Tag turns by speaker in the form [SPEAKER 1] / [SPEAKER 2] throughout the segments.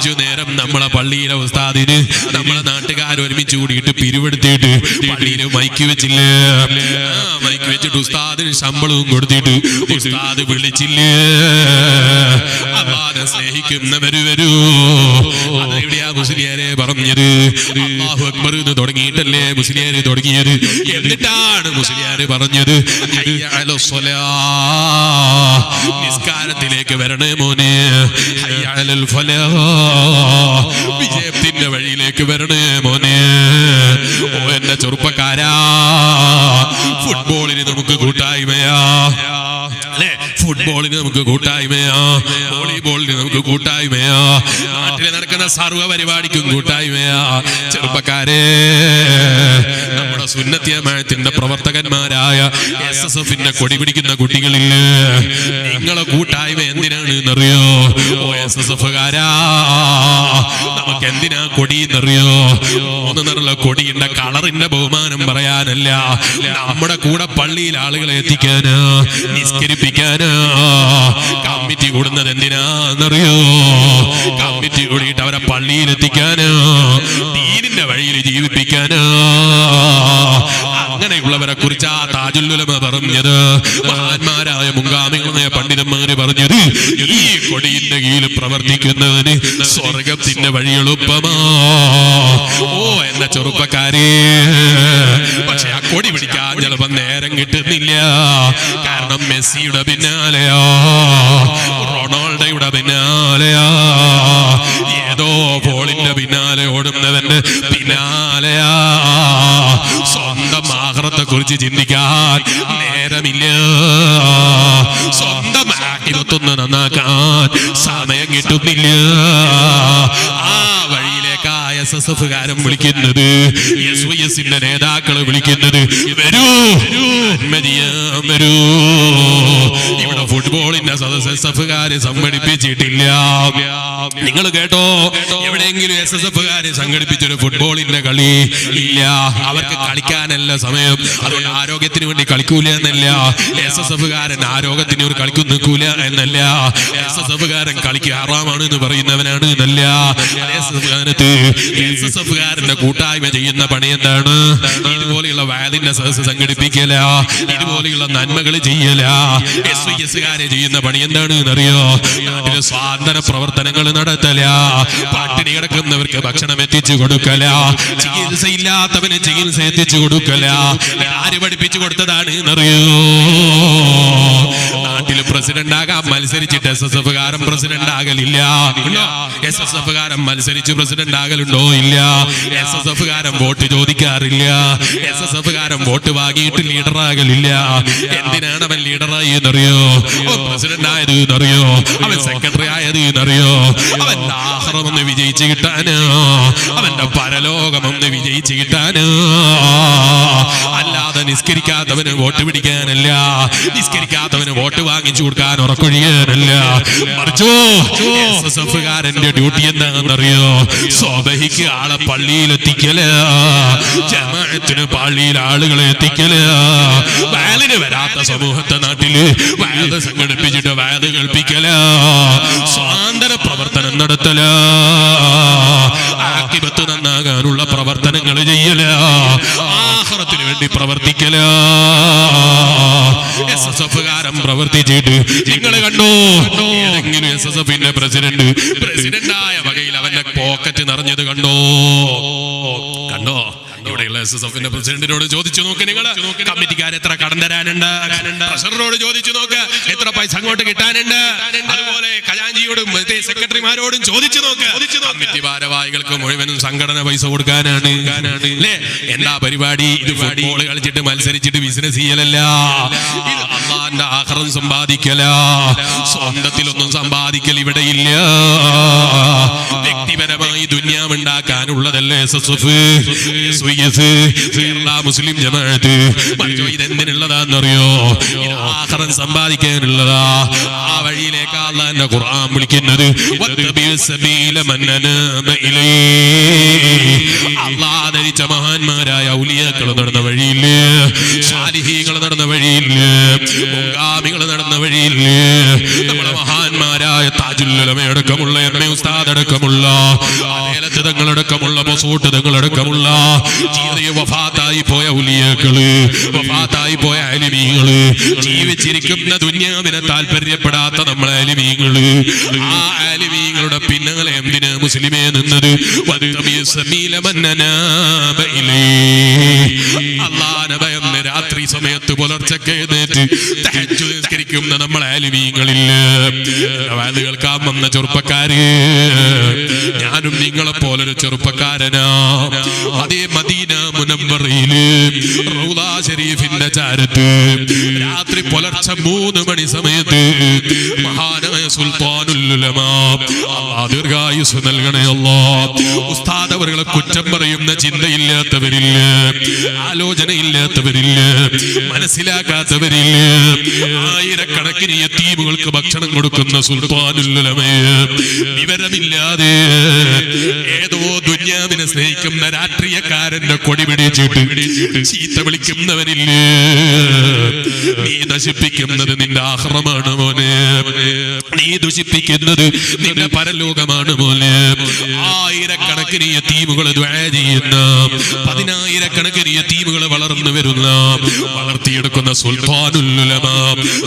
[SPEAKER 1] 5 നേരം നമ്മളെ പള്ളിയിലെ ഉസ്താദിന് നമ്മളെ നാട്ടുകാർ ഒരുമിച്ച് കൂടിയിട്ട് പിരിവെടുത്തിട്ട് പള്ളിയിൽ മൈക്ക് വെച്ചില്ല. മൈക്ക് വെച്ചിട്ട് ഉസ്താദിന് ശമ്പളവും കൊടുത്തിട്ട് ഉസ്താദ് വിളിച്ചില്ല. അല്ലാഹുവിനെ സ്നേഹിക്കുന്നവര് വരൂ. അതെവിടെയാ മുസ്ലിയാരെ പറഞ്ഞത്? അല്ലാഹു അക്ബർ എന്ന് തുടങ്ങിയിട്ടല്ലേ മുസ്ലിയാര് തുടങ്ങിയത്? എന്നിട്ടാണ് മുസ്ലിയാര് പറഞ്ഞത് ഹയ്യ അലസ് സ്വലാഹ്, നിസ്കാരത്തിലേക്ക് വരണേ മോനെ. ഹയ്യ അലൽ ഫലാഹ്, വിജയത്തിന്റെ വഴിയിലേക്ക് വരണേ മോനെ. ഓ എന്റെ ചെറുപ്പക്കാരാ, ഫുട്ബോളിന് നമുക്ക് കൂട്ടായ്മയാ അല്ലെ? ഫുട്ബോളിന് നമുക്ക് കൂട്ടായ്മയാ, വോളിബോളിന് നമുക്ക് കൂട്ടായ്മയാ, നാട്ടിൽ നടക്കുന്ന സർവ്വ പരിപാടിക്കും കൂട്ടായ്മയാ. ചെറുപ്പക്കാരെ, നമ്മുടെ സുന്നത്തി ജമാഅത്തിന്റെ പ്രവർത്തകന്മാരായ SSFന്റെ കൊടി പിടിക്കുന്ന കുട്ടികളില് നിങ്ങളെ കൂട്ടായ്മ എന്തിനാണ് എന്നറിയോ? ഓ SSFകാരാ, നമുക്ക് എന്തിനാ കൊടി എന്നറിയോ? 3 നിറമുള്ള കൊടിയുടെ കളറിന്റെ ബഹുമാനം പറയാനല്ല, നമ്മുടെ കൂടെ പള്ളിയിൽ ആളുകളെ എത്തിക്കാനാ, നിസ്കരിപ്പിക്കാനാ. കമ്മിറ്റി കൂടുന്നത് എന്തിനാന്നറിയോ? കമ്മിറ്റി കൂടിയിട്ട് അവരെ പള്ളിയിൽ എത്തിക്കാനാ, ദീനിന്റെ വഴിയിൽ ജീവിപ്പിക്കാനാ. അങ്ങനെയുള്ളവരെ കുറിച്ച് ആ താജുൽ ഉലമ പറഞ്ഞത്, മഹാന്മാരായ മുൻഗാമികളായ പണ്ഡിതന്മാര് പറഞ്ഞത്, ഈ കൊടിയുടെ കീഴിൽ പ്രവർത്തിക്കുന്നതിന് സ്വർഗത്തിന്റെ വഴി എളുപ്പമാ. ഓ എന്ന ചെറുപ്പക്കാരെ, പക്ഷെ ആ കൊടി പിടിക്കാൻ ചിലപ്പോ നേരം കിട്ടുന്നില്ല. കാരണം മെസ്സിയുടെ പിന്നാലെയോ, റൊണാൾഡോയുടെ പിന്നാലെയോ, ഏതോ ബോളിന്റെ പിന്നാലെ ഓടുന്നവന്റെ പിന്നാലെയാ. സ്വന്തം ആഖിറത്തെ കുറിച്ച് ചിന്തിക്കാൻ നേരമില്ല. സ്വന്തം ആഖിറത്തൊന്ന് നന്നാക്കാൻ സമയം കിട്ടുന്നില്ല. ആ വഴിയിലേക്കാ SSFകാരൻ വിളിക്കുന്നത്, SYSന്റെ നേതാക്കള് വിളിക്കുന്നത്, വരൂ വരൂ. ഇവിടെ ഫുട്ബോളിന്റെ സദസ്സ് SSFകാര് സംഘടിപ്പിച്ചിട്ടില്ല. നിങ്ങൾ കേട്ടോ? എവിടെയെങ്കിലും SSFകാര് സംഘടിപ്പിച്ചൊരു ഫുട്ബോളിന്റെ കളി ഇല്ല. അവർക്ക് കളിക്കാനല്ല സമയം, അതുകൊണ്ട് ആരോഗ്യത്തിന് വേണ്ടി കളിക്കൂല എന്നല്ല. SSFകാരൻ ആരോഗ്യത്തിന് ഒരു കളിക്കും നിൽക്കൂല എന്നല്ല. SSFകാരൻ കളിക്ക് ഹറാമാണ് എന്ന് പറയുന്നവനാണ് എന്നല്ല. SSFകാരന്റെ കൂട്ടായ്മ ചെയ്യുന്ന പണി എന്താണ്? ഇതുപോലെയുള്ള വാലിന്റെ സദസ്സ് സംഘടിപ്പിക്കല, ഇതുപോലെയുള്ള നന്മകൾ ചെയ്യല. SYSകാരെ ചെയ്യുന്ന പണി എന്താണ് എന്നറിയോ? നാട്ടിലെ സ്വാതന്ത്ര്യ പ്രവർത്തനങ്ങൾ നടത്തല, പട്ടിണി കിടക്കുന്നവർക്ക് ഭക്ഷണം എത്തിച്ചു കൊടുക്കല, ചികിത്സയില്ലാത്തവന് ചികിത്സ എത്തിച്ചു കൊടുക്കല. ആര് പഠിപ്പിച്ചു കൊടുത്തതാണ് എന്നറിയോ? നാട്ടിൽ പ്രസിഡന്റ് ആകാൻ മത്സരിച്ചിട്ട് SSFകാരൻ പ്രസിഡന്റ് ആകലില്ല. SSFകാരൻ മത്സരിച്ച് പ്രസിഡന്റ് ആകലുണ്ടോ? ഇല്ല. SSFകാരൻ വോട്ട് ചോദിക്കാറില്ല. SSFകാരൻ വോട്ട് വാങ്ങിയിട്ട് ലീഡർ ആകലില്ല. എന്തിനാണ് അവൻ ലീഡറായി എന്നറിയോ? അവൻ പ്രസിഡന്റ് ആയത് എന്നറിയോ? അവൻ സെക്രട്ടറി ആയത് എന്നറിയോ? അവന്റെ ആഖിറം ഒന്ന് വിജയിച്ച് കിട്ടാനോ, അവന്റെ പരലോകം ഒന്ന് വിജയിച്ച് കിട്ടാനോ. അല്ലാതെ നിസ്കരിക്കാത്തവന് വോട്ട് പിടിക്കാനല്ല, നിസ്കരിക്കാത്തവന് വോട്ട് വാങ്ങിച്ചു കൊടുക്കാൻ ഉറക്കൊഴിയാനല്ല. മറിച്ചോ SSFകാരന്റെ ഡ്യൂട്ടി എന്താണെന്നറിയോ? സ്വബഹിക്ക് ആളെ പള്ളിയിൽ എത്തിക്കല, ജമാഅത്തിന് പള്ളിയിൽ ആളുകളെ എത്തിക്കല, വാലിന് വരാത്ത സമൂഹത്തെ നാട്ടില് വാല് സംഘടിപ്പിച്ചിട്ട് വാല് കേൾപ്പിക്കല, സ്വാതന്ത്ര്യ പ്രവർത്തനം നടത്തല, ആഖിറത്ത് നന്നാകാനുള്ള പ്രവർത്തനങ്ങൾ ചെയ്യല, ആഖിറത്തിന് വേണ്ടി പ്രവർത്തിക്കല. SSFകാരൻ പ്രവർത്തിച്ചിട്ട് നിങ്ങൾ കണ്ടോ? ഏതെങ്കിലും SSFന്റെ പ്രസിഡന്റായ വകയിൽ അവന്റെ പോക്കറ്റ് നിറഞ്ഞത് കണ്ടോ? ഇവിടെയുള്ള SSFന്റെ പ്രസിഡന്റിനോട് ചോദിച്ചു നോക്ക്. നിങ്ങൾ കമ്മിറ്റിക്കാർ എത്ര കടം തരാനുണ്ട്? ട്രഷററോട് ചോദിച്ചു നോക്ക്, എത്ര പൈസ അങ്ങോട്ട് കിട്ടാനുണ്ട്? അതുപോലെ ഖജാൻജിയോടും സെക്രട്ടറിമാരോടും ചോദിച്ചു നോക്ക്. കമ്മിറ്റി ഭാരവാഹികൾക്ക് മുഴുവനും സംഘടന പൈസ കൊടുക്കാനാണ്. എന്താ പരിപാടി? ഇത് ഫുട്ബോൾ കളിച്ചിട്ട് മത്സരിച്ചിട്ട് ബിസിനസ് ചെയ്യലല്ല, ഇത് അള്ളാന്റെ ആഖിറം സമ്പാദിക്കല. സ്വന്തത്തിലൊന്നും സമ്പാദിക്കൽ ഇവിടെ ഇല്ല. വ്യക്തിപരമായി ദുനിയാവുണ്ടാക്കാനുള്ളതല്ല SSF, കേരള മുസ്ലിം ജമാഅത്ത്. ഇതെന്തിനുള്ളതാന്നറിയോ? ആഖിറം സമ്പാദിക്കാനുള്ളതാ. ആ വഴിയിലേക്ക് അല്ലാഹുവിന്റെ ഖുർആൻ വിളിക്കുന്നത് അല്ലാഹു ധരിച്ച മഹാന്മാരായ ഔലിയാക്കൾ നടന്ന വഴിയില്, സാലിഹീങ്ങൾ നടന്ന വഴിയില്, മുൻഗാമികൾ നടന്ന വഴിയില്, നമ്മളെ മഹാന്മാരായ താജുൽ ഉലമ അടക്കമുള്ള MA ഉസ്താദ് അടക്കം തങ്ങളടക്കമുള്ള അലേലത്ത് തങ്ങളടക്കമുള്ള മസൂട്ട് തങ്ങളടക്കമുള്ള ജീവിതയെ വഫാത്തായി പോയ ഉലിയകള്, വഫാത്തായി പോയ അലിമീങ്ങള്, ജീവിച്ചിരിക്കുന്ന ദുനിയാവിനെ താല്പര്യപ്പെടാത്ത നമ്മളെ അലിമീങ്ങള്, ആ അലിമീങ്ങളുടെ പിന്നാലെ എന്തിന് മുസ്ലിമേ നിന്നത്? അല്ലാഹുവിനെ ഭയന്ന് രാത്രി സമയത്ത് പുലർച്ചയ്ക്ക് എഴുന്നേറ്റ് തഹജ്ജുദ് നിസ്കരിക്കുന്ന നമ്മളെ അലിമീങ്ങളില്ല. വാത് കേൾക്കാൻ വന്ന ചെറുപ്പക്കാര്, ഞാനും നിങ്ങളെ പോലൊരു ചെറുപ്പക്കാരനാ. അതേ മദീന മുനവ്വറയില് റൗള ശരീഫിന്റെ ചാരത്ത് രാത്രി പുലർച്ചെ 3 മണി സമയത്ത് മഹാനായ സുൽത്താനുൽ ഉലമാ, അല്ലാഹ് ദീർഘായുസ് നൽകണേ അല്ലാഹ്, ഉസ്താദ് അവരുടെ കുറ്റം പറയുന്ന ചിന്തയില്ലാത്തവരില്ല, ആലോചനയില്ലാത്തവരില്ല, മനസ്സിലാക്കാത്തവരില്ല, ആയിരക്കണക്കിന് യതീമുകൾക്ക് ഭക്ഷണം കൊടുക്കുന്ന സുൽത്താനുൽ ഉലമയെ വിവരമില്ലാതെ ഏതോ ദുനിയാവിനെ സ്നേഹിക്കുന്ന രാഷ്ട്രീയക്കാരന്റെ കൊടി പിടിച്ചിട്ട് ചീത്ത വിളിക്കുന്നവരില്ല. നീ നശിപ്പിക്കുന്നത് നിന്റെ ആഹ്റമാണ് മോനെ, നീ ദുഷിപ്പിക്കുന്നത് നിന്റെ പരലോകമാണ് മോനെ. ആയിരക്കണക്കിന് യതീമുകൾ ദുആ ചെയ്യുന്ന, 10,000കണക്കിന് യതീമുകൾ വളർന്നു വരുന്ന, വളർത്തിയെടുക്കുന്ന സുൽത്താനുൽ ഉലമാ,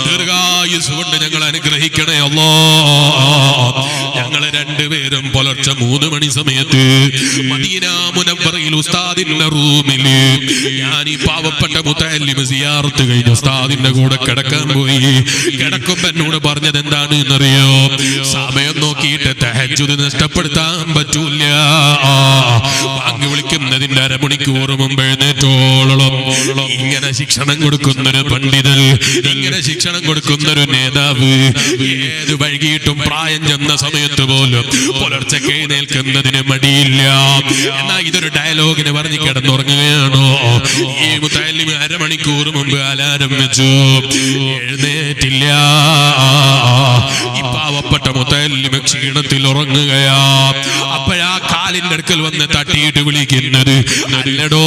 [SPEAKER 1] ദീർഘായുസ് കൊണ്ട് ഞങ്ങൾ അനുഗ്രഹിക്കണേ അല്ലാഹ്. ഞങ്ങൾ രണ്ടുപേരും പുലർച്ചെ 3 മണി സമയത്ത് മദീന മുനവ്വറയിൽ ഉസ്താദിന്റെ റൂമില് ഞാൻ ഈ പാവപ്പെട്ട മുത്തഅല്ലിം സിയാറത്ത് കഴിഞ്ഞ ഉസ്താദിന്റെ കൂടെ കിടക്കാൻ പോയി. കിടക്കുമ്പോ എന്നോട് പറഞ്ഞത് എന്താണ് എന്നറിയോ? സമയം നോക്കിയിട്ട് തഹജ്ജുദ് നഷ്ടപ്പെടുത്താൻ പറ്റൂല. ബാങ്ക് വിളിക്കുന്നതിന്റെ അരമണിക്കൂർ മുമ്പ് എഴുന്നേറ്റോളം ഇങ്ങനെ ശിക്ഷണം കൊടുക്കുന്നൊരു പണ്ഡിതൻ, ഇങ്ങനെ ശിക്ഷണം കൊടുക്കുന്നൊരു നേതാവ് ഏത് വൈകിട്ടും പ്രായം ചെന്ന സമയത്ത് പോലും പുലർച്ചയ്ക്ക് എഴുന്നേൽക്കുന്നതിന് മടിയില്ല. എന്നാൽ ഇതൊരു ഡയലോഗിന് പറഞ്ഞ് കിടന്നുറങ്ങുകയാണോ? ഈ മുത്തഅല്ലിം അരമണിക്കൂർ മുമ്പ് അലാരം വെച്ചു, എഴുന്നേറ്റില്ല. ഈ പാവപ്പെട്ട മുത്തഅല്ലിം ക്ഷീണത്തിൽ ഉറങ്ങുകയാ. അപ്പോഴാ കാലിന്റെ അടുക്കൽ വന്ന് തട്ടിയിട്ട് വിളിക്കുന്നത്, അല്ലടോ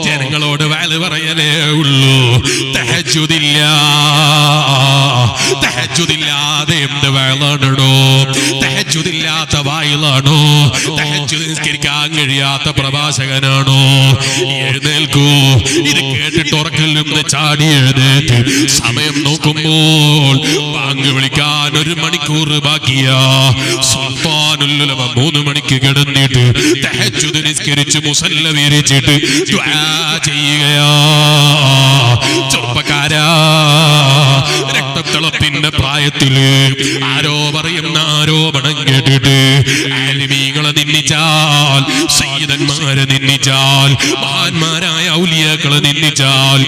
[SPEAKER 1] ജനങ്ങളോട് വഅദ് പറയലേ ഉള്ളൂ, തഹജ്ജുദില്ല. തഹജ്ജുദില്ലാതെ എന്ത് വഅദാണോ? തഹജ്ജുദില്ലാത്ത വായിലാണോ? തഹജ്ജുദ് നിസ്കരിക്കാൻ കഴിയാത്ത പ്രഭാഷകനാണോ? എഴുന്നേൽക്കൂ. ഇത് കേട്ടിട്ട് ഉറക്കിൽ നിന്ന് ചാടി എഴുന്നേറ്റ് സമയം നോക്കുമ്പോൾ ബാങ്ക് വിളിക്കാൻ 1 മണിക്കൂർ ബാക്കിയാ. സുൽത്താനുൽ ഉലമ 3 മണിക്ക് കിടന്നിട്ട് തഹജ്ജുദ് നിസ്കരിച്ച് മുസല്ല വിരിച്ചിട്ട് ദുആ ചെയ്യുകയാ. ചെറുപ്പക്കാരാ, രക്തത്തിളപ്പിന്റെ പ്രായത്തില് ആരോ പറയുന്ന ആരോപണം കേട്ടിട്ട് ആലിമീങ്ങളെ നിന്ദിച്ചാൽ, സയ്യിദന്മാരെ നിന്ദിച്ചാൽ, മഹാന്മാരായ ഔലിയാക്കളെ നിന്ദിച്ചാൽ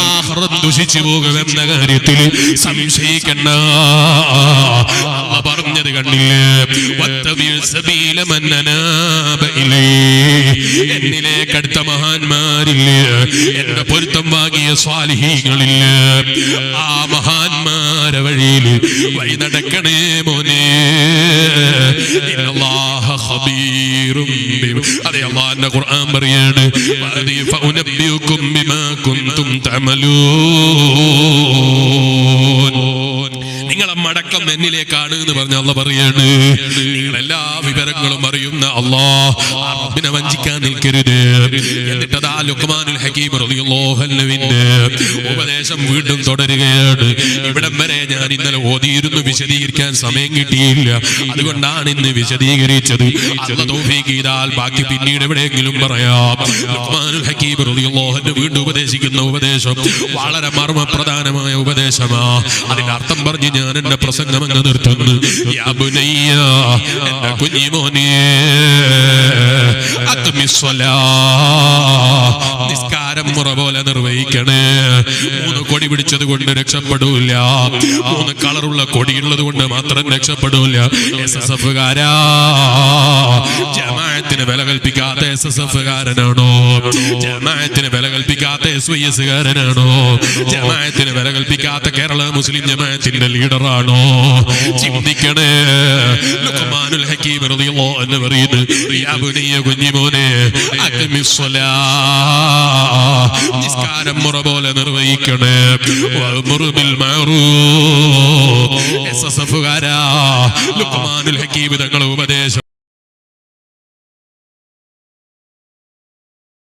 [SPEAKER 1] ആഖിറത്ത് ദുഷിച്ചു പോകുമെന്ന കാര്യത്തിൽ സംശയിക്കണ്ട. അല്ലാഹ് പറഞ്ഞത് കണ്ടില്ലേ? വത്തബിഉ സബീല മൻ അനാബ ഇലൈഹി. എന്നിലേക്ക് അടുത്ത മഹാന്മാരില്ലേ, എന്റെ പൊരുത്തം വാങ്ങിയ സ്വാലിഹീങ്ങളില്ല, ആ മഹാന്മാരെ വഴിയിൽ വഴി നടക്കണേ മോനെ. ഇന്നല്ലാഹ ഖബീറും ബിമാ. അതെ, അല്ലാഹുവിന്റെ ഖുർആൻ പറയാണ്, ഫഉനബ്ബിഉകും ബിമാ കുൻതും തഅമലൂൻ. നിങ്ങളെ മടക്കം എന്നിലേക്കാണ് എന്ന് പറഞ്ഞ അല്ലാഹ് പറയാണ്. നിങ്ങൾ എല്ലാ വിവരങ്ങളും അറിയുന്ന അല്ലാഹ്, ആ റബ്ബിനെ വഞ്ചിക്കാൻ നിൽക്കരുത്. എന്നിട്ട് അതാ ലുഖ്മാനുൽ ഹകീം റളിയല്ലാഹു അൻഹുവിന്റെ ഉപദേശം വീണ്ടും തുടരുകയാണ്. ഇവിടം വരെ ഞാൻ ഇന്നലെ ഓതിയിരുന്നു, വിശദീകരിക്കാൻ സമയം കിട്ടിയില്ല, അതുകൊണ്ടാണ് ഇന്ന് വിശദീകരിച്ചത്. അല്ലാഹ് തൗഫീഖ് ചെയ്താൽ ബാക്കി പിന്നീട് എവിടെയെങ്കിലും പറയാം. ലുഖ്മാനുൽ ഹകീം റളിയല്ലാഹു അൻഹു വീണ്ടും ഉപദേശിക്കുന്ന ഉപദേശം വളരെ മർമ്മപ്രധാനമായ ഉപദേശമാ. അതിന്റെ അർത്ഥം പറഞ്ഞ് ഞാൻ എന്റെ പ്രസംഗം അങ്ങ് നിർത്തുന്നു. യാ ബുനയ്യ, എന്റെ കുഞ്ഞിമോനെ, അഖ്മിസ്സലാ, നിസ്കാരം മുറ പോലെ നിർവഹിക്കണേ. 3 കൊടി പിടിച്ചത് കൊണ്ട് രക്ഷപ്പെടൂല, 3 കളറുള്ള കൊടിയുള്ളത് കൊണ്ട് മാത്രം രക്ഷപ്പെടൂല. SSF കാരാ, ജമാഅത്തിന് വില കൽപ്പിക്കാത്ത SSF കാരനാണോ? ജമാഅത്തിന് വില കൽപ്പിക്കാത്ത SYS കാരനാണോ? ജമാഅത്തിന് വില കൽപ്പിക്കാത്ത കേരള മുസ്ലിം ജമാഅത്തിന്റെ ലീഡറാണോ? ചിന്തിക്കണേ. ലുഖ്മാനുൽ ഹകീം റളിയല്ലാഹു അൻഹു പറയുന്നു, യാ ബുനയ്യ, കുഞ്ഞിമോനെ, അഖ്മിസ്സലാ, നിസ്കാരം മുറ പോലെ നിർവഹിക്കണേ. വഅ്മുർ ബിൽ മഅറൂഫ്, SSF കാരാ ലുഖ്മാനുൽ ഹക്കീം തങ്ങളുടെ ഉപദേശം